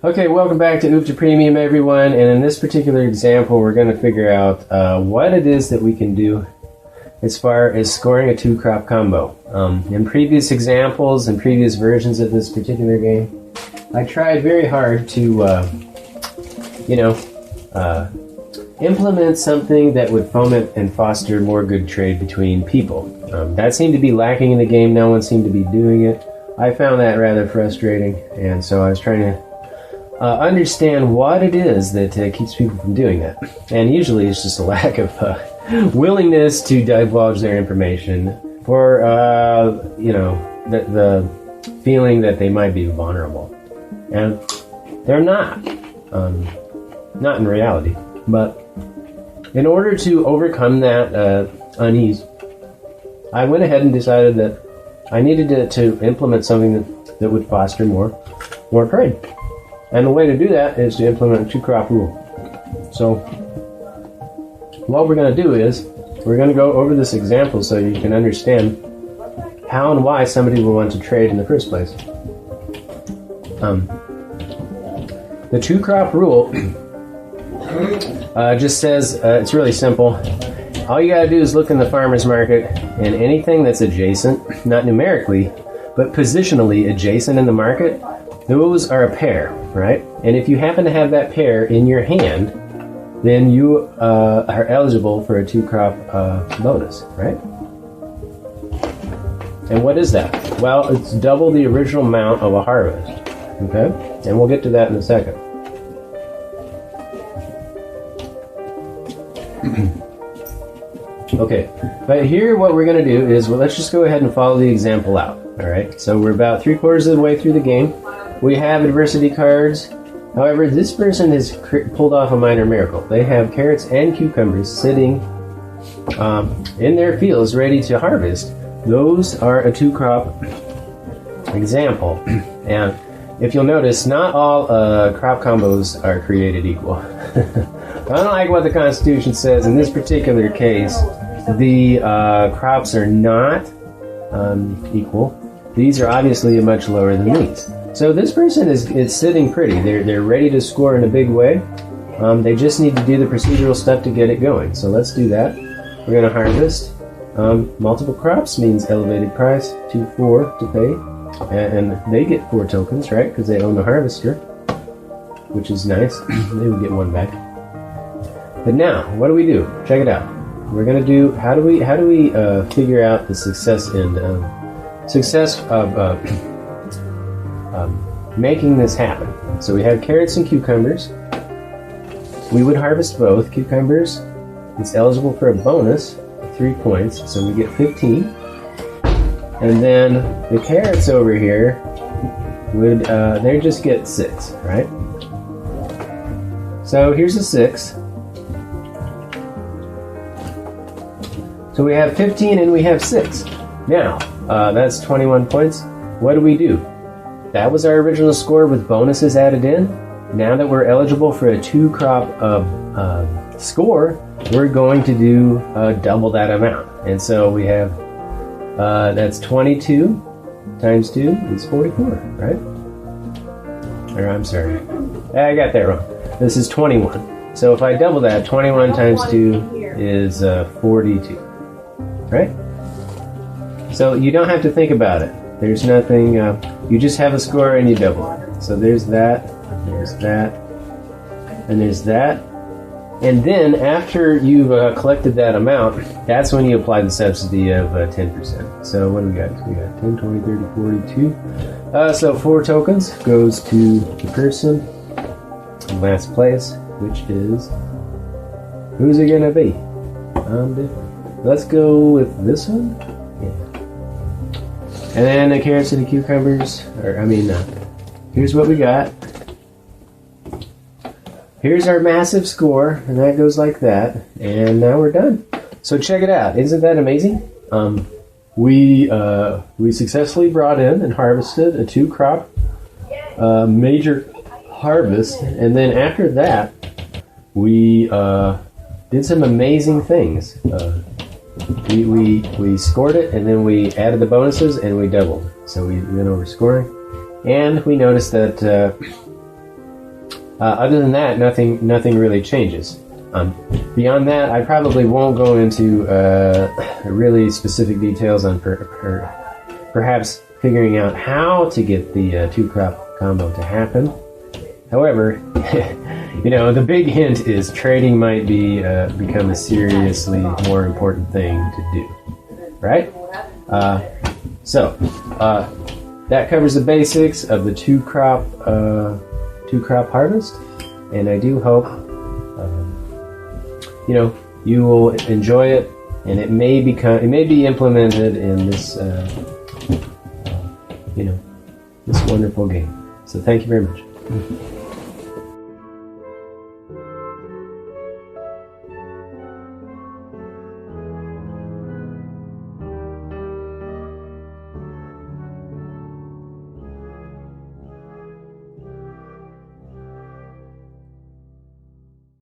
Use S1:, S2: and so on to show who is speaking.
S1: Okay, welcome back to Oop to Premium, everyone. And in this particular example, we're going to figure out what it is that we can do as far as scoring a two-crop combo. In previous examples and previous versions of this particular game, I tried very hard to, implement something that would foment and foster more good trade between people. That seemed to be lacking in the game. No one seemed to be doing it. I found that rather frustrating, and so I was trying to understand what it is that keeps people from doing that. And usually it's just a lack of willingness to divulge their information for, the feeling that they might be vulnerable. And they're not. Not in reality. But in order to overcome that unease, I went ahead and decided that I needed to implement something that would foster more trade. And the way to do that is to implement a two-crop rule. So what we're going to do is we're going to go over this example so you can understand how and why somebody will want to trade in the first place. The two-crop rule just says, it's really simple. All you got to do is look in the farmer's market, and anything that's adjacent, not numerically, but positionally adjacent in the market, those are a pair, right? And if you happen to have that pair in your hand, then you are eligible for a two-crop bonus, right? And what is that? Well, it's double the original amount of a harvest, okay? And we'll get to that in a second. Okay, but here what we're going to do is, let's just go ahead and follow the example out, all right? So we're about 3/4 of the way through the game. We have adversity cards. However, this person has pulled off a minor miracle. They have carrots and cucumbers sitting in their fields ready to harvest. Those are a two-crop example. And if you'll notice, not all crop combos are created equal. Unlike what the Constitution says, in this particular case, the crops are not equal. These are obviously much lower than these. So this person is sitting pretty. They're ready to score in a big way. They just need to do the procedural stuff to get it going. So let's do that. We're going to harvest. Multiple crops means elevated price, 2-4 to pay. And they get 4 tokens, right? Because they own the harvester, which is nice. They would get 1 back. But now, what do we do? Check it out. We're going to do, how do we figure out the success of making this happen? So we have carrots and cucumbers. We would harvest both. Cucumbers, it's eligible for a bonus, 3 points, so we get 15. And then the carrots over here would, they just get 6, right? So here's a 6. So we have 15 and we have 6. Now, that's 21 points. What do? That was our original score with bonuses added in. Now that we're eligible for a two-crop score, we're going to do double that amount. And so we have, that's 22 times 2 is 44, right? Or I'm sorry, I got that wrong. This is 21. So if I double that, 21 times 2 is 42. Right? So you don't have to think about it. There's nothing, you just have a score and you double it. So there's that, and there's that, and there's that. And then after you've collected that amount, that's when you apply the subsidy of 10%. So what do we got? We got 10, 20, 30, 42. So 4 tokens goes to the person in last place, which is, who's it gonna be? I'm different. Let's go with this one. Yeah. And then the carrots and the cucumbers. Here's what we got. Here's our massive score, and that goes like that. And now we're done. So check it out. Isn't that amazing? We successfully brought in and harvested a two-crop major harvest, and then after that, we did some amazing things. We scored it, and then we added the bonuses, and we doubled. So we went over scoring, and we noticed that Other than that, nothing really changes. Beyond that, I probably won't go into really specific details on perhaps figuring out how to get the two-crop combo to happen. However, the big hint is trading might become a seriously more important thing to do, right? So that covers the basics of the two-crop harvest, and I do hope you will enjoy it, and it may be implemented in this this wonderful game. So thank you very much.